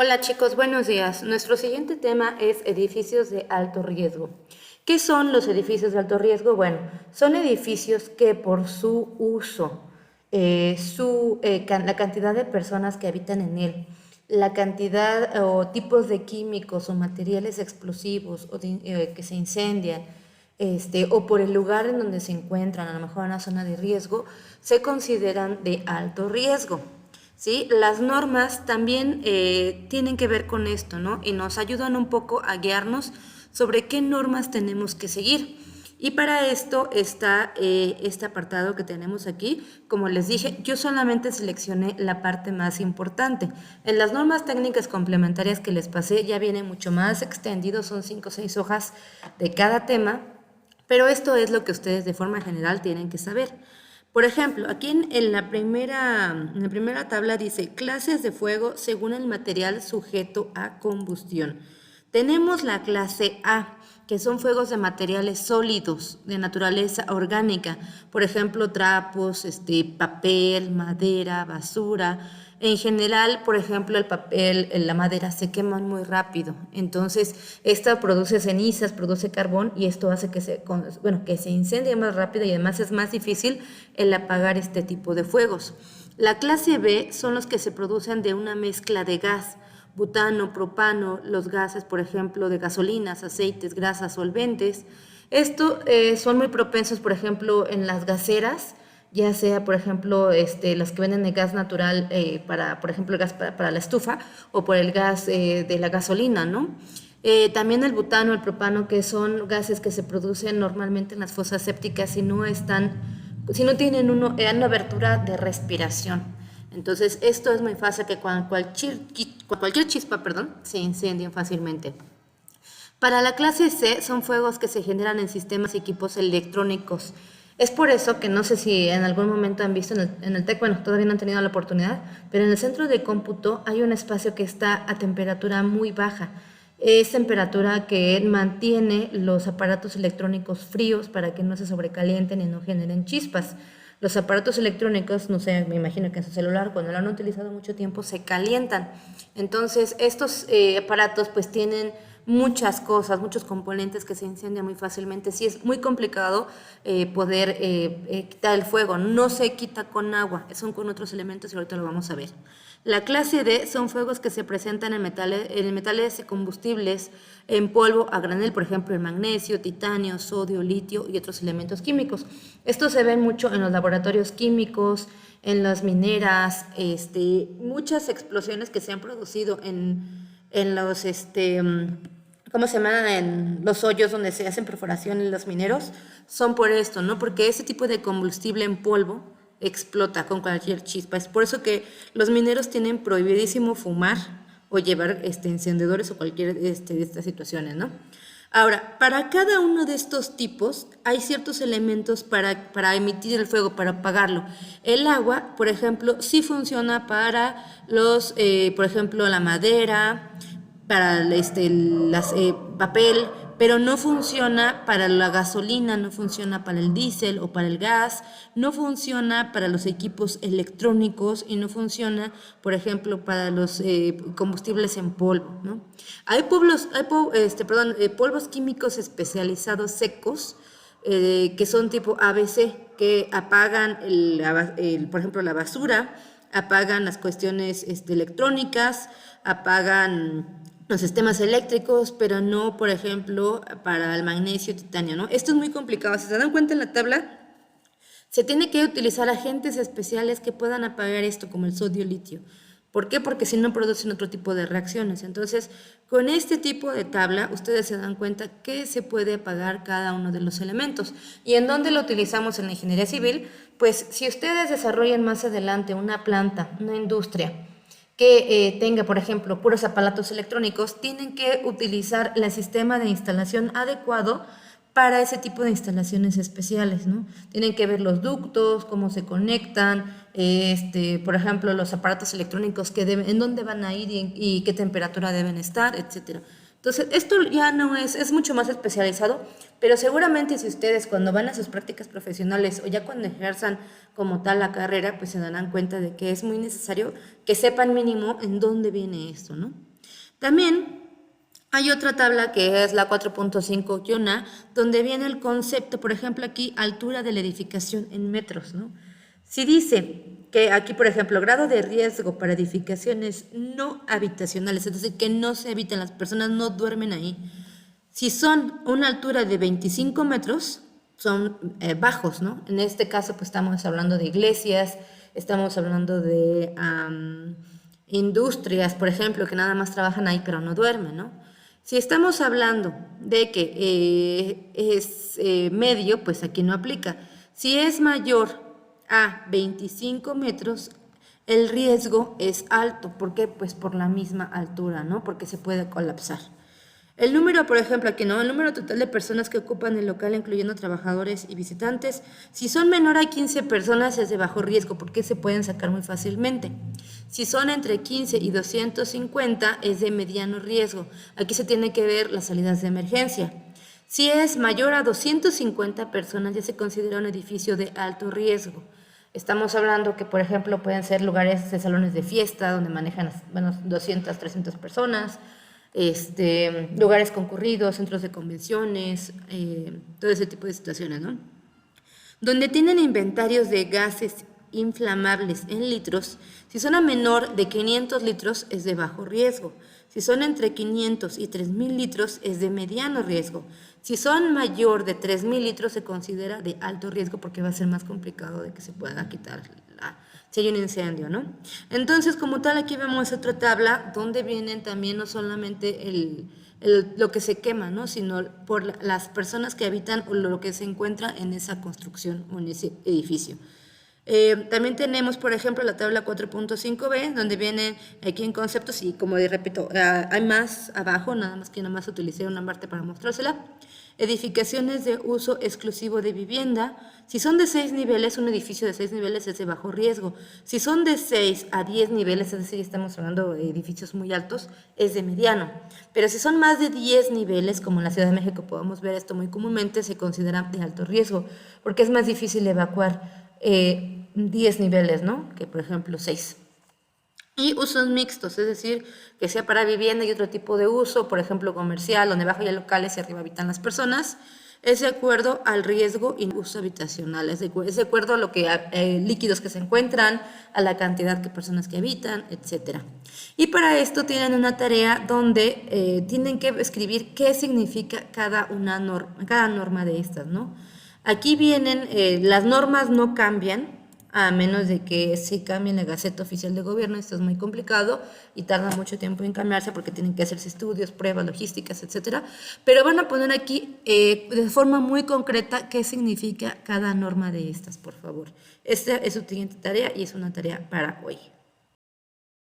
Hola chicos, buenos días. Nuestro siguiente tema es edificios de alto riesgo. ¿Qué son los edificios de alto riesgo? Bueno, son edificios que por su uso, la cantidad de personas que habitan en él, la cantidad o tipos de químicos o materiales explosivos que se incendian, o por el lugar en donde se encuentran, a lo mejor en una zona de riesgo, se consideran de alto riesgo. ¿Sí? Las normas también tienen que ver con esto, ¿no? Y nos ayudan un poco a guiarnos sobre qué normas tenemos que seguir. Y para esto está este apartado que tenemos aquí. Como les dije, yo solamente seleccioné la parte más importante. En las normas técnicas complementarias que les pasé ya viene mucho más extendido, son 5 o 6 hojas de cada tema, pero esto es lo que ustedes de forma general tienen que saber. Por ejemplo, aquí en la primera tabla dice clases de fuego según el material sujeto a combustión. Tenemos la clase A, que son fuegos de materiales sólidos, de naturaleza orgánica, por ejemplo, trapos, papel, madera, basura. En general, por ejemplo, el papel, la madera se queman muy rápido, entonces esta produce cenizas, produce carbón y esto hace que se incendie más rápido y además es más difícil el apagar este tipo de fuegos. La clase B son los que se producen de una mezcla de gas, butano, propano, los gases, por ejemplo, de gasolinas, aceites, grasas, solventes. Estos son muy propensos, por ejemplo, en las gaseras, ya sea, por ejemplo, las que venden el gas natural por ejemplo, el gas para la estufa o por el gas de la gasolina, ¿no? También el butano, el propano, que son gases que se producen normalmente en las fosas sépticas si no tienen una abertura de respiración. Entonces, esto es muy fácil que cualquier chispa, se incendien fácilmente. Para la clase C son fuegos que se generan en sistemas y equipos electrónicos. Es por eso que no sé si en algún momento han visto en el TEC, bueno, todavía no han tenido la oportunidad, pero en el centro de cómputo hay un espacio que está a temperatura muy baja. Es temperatura que mantiene los aparatos electrónicos fríos para que no se sobrecalienten y no generen chispas. Los aparatos electrónicos, no sé, me imagino que en su celular, cuando lo han utilizado mucho tiempo, se calientan. Entonces, estos aparatos pues tienen muchas cosas, muchos componentes que se incendian muy fácilmente. Sí es muy complicado poder quitar el fuego. No se quita con agua, son con otros elementos y ahorita lo vamos a ver. La clase D son fuegos que se presentan en metales combustibles en polvo a granel, por ejemplo, el magnesio, titanio, sodio, litio y otros elementos químicos. Esto se ve mucho en los laboratorios químicos, en las mineras, muchas explosiones que se han producido en los, ¿cómo se llama? En los hoyos donde se hacen perforación en los mineros, son por esto, ¿no? Porque ese tipo de combustible en polvo explota con cualquier chispa. Es por eso que los mineros tienen prohibidísimo fumar o llevar encendedores o cualquier de estas situaciones, ¿no? Ahora, para cada uno de estos tipos hay ciertos elementos para emitir el fuego, para apagarlo. El agua, por ejemplo, sí funciona para por ejemplo, la madera, para papel, pero no funciona para la gasolina, no funciona para el diésel o para el gas, no funciona para los equipos electrónicos y no funciona, por ejemplo, para los combustibles en polvo, ¿no? Hay polvos químicos especializados secos que son tipo ABC, que apagan, por ejemplo, la basura, apagan las cuestiones electrónicas, apagan los sistemas eléctricos, pero no, por ejemplo, para el magnesio, titanio, ¿no? Esto es muy complicado. Si se dan cuenta en la tabla, se tiene que utilizar agentes especiales que puedan apagar esto, como el sodio litio. ¿Por qué? Porque si no producen otro tipo de reacciones. Entonces, con este tipo de tabla, ustedes se dan cuenta que se puede apagar cada uno de los elementos. ¿Y en dónde lo utilizamos en la ingeniería civil? Pues si ustedes desarrollan más adelante una planta, una industria, que tenga, por ejemplo, puros aparatos electrónicos, tienen que utilizar el sistema de instalación adecuado para ese tipo de instalaciones especiales, ¿no? Tienen que ver los ductos, cómo se conectan, por ejemplo, los aparatos electrónicos en dónde van a ir y qué temperatura deben estar, etcétera. Entonces, esto ya no es mucho más especializado, pero seguramente si ustedes cuando van a sus prácticas profesionales o ya cuando ejerzan como tal la carrera, pues se darán cuenta de que es muy necesario que sepan mínimo en dónde viene esto, ¿no? También hay otra tabla que es la 4.5-A, donde viene el concepto, por ejemplo, aquí, altura de la edificación en metros, ¿no? Si dice que aquí, por ejemplo, grado de riesgo para edificaciones no habitacionales, es decir, que no se habitan, las personas no duermen ahí. Si son una altura de 25 metros, son bajos, ¿no? En este caso, pues estamos hablando de iglesias, estamos hablando de industrias, por ejemplo, que nada más trabajan ahí pero no duermen, ¿no? Si estamos hablando de que es medio, pues aquí no aplica. Si es mayor a 25 metros, el riesgo es alto. ¿Por qué? Pues por la misma altura, ¿no? Porque se puede colapsar. El número, por ejemplo, aquí no, el número total de personas que ocupan el local, incluyendo trabajadores y visitantes, si son menor a 15 personas es de bajo riesgo, porque se pueden sacar muy fácilmente. Si son entre 15 y 250 es de mediano riesgo. Aquí se tiene que ver las salidas de emergencia. Si es mayor a 250 personas ya se considera un edificio de alto riesgo. Estamos hablando que, por ejemplo, pueden ser lugares de salones de fiesta donde manejan 200, 300 personas, lugares concurridos, centros de convenciones, todo ese tipo de situaciones, ¿no? Donde tienen inventarios de gases inflamables en litros, si son a menor de 500 litros es de bajo riesgo. Si son entre 500 y 3.000 litros es de mediano riesgo. Si son mayor de 3.000 litros se considera de alto riesgo porque va a ser más complicado de que se pueda quitar si hay un incendio, ¿no? Entonces, como tal, aquí vemos otra tabla donde vienen también no solamente lo que se quema, ¿no? Sino por las personas que habitan o lo que se encuentra en esa construcción o en ese edificio. También tenemos, por ejemplo, la tabla 4.5b, donde vienen aquí en conceptos, y como repito, hay más abajo, nada más que nada más utilicé una parte para mostrársela. Edificaciones de uso exclusivo de vivienda. Si son de 6 niveles, un edificio de 6 niveles es de bajo riesgo. Si son de 6 a 10 niveles, es decir, estamos hablando de edificios muy altos, es de mediano. Pero si son más de 10 niveles, como en la Ciudad de México podemos ver esto muy comúnmente, se considera de alto riesgo, porque es más difícil evacuar 10 niveles, ¿no? Que por ejemplo 6. Y usos mixtos, es decir, que sea para vivienda y otro tipo de uso, por ejemplo comercial, donde abajo hay locales y arriba habitan las personas, es de acuerdo al riesgo y uso habitacional, es de acuerdo a lo que líquidos que se encuentran, a la cantidad de personas que habitan, etc. Y para esto tienen una tarea donde tienen que escribir qué significa cada norma de estas, ¿no? Aquí vienen, las normas no cambian, a menos de que se cambie en la Gaceta Oficial de Gobierno. Esto es muy complicado y tarda mucho tiempo en cambiarse porque tienen que hacerse estudios, pruebas, logísticas, etcétera. Pero van a poner aquí de forma muy concreta qué significa cada norma de estas, por favor. Esta es su siguiente tarea y es una tarea para hoy.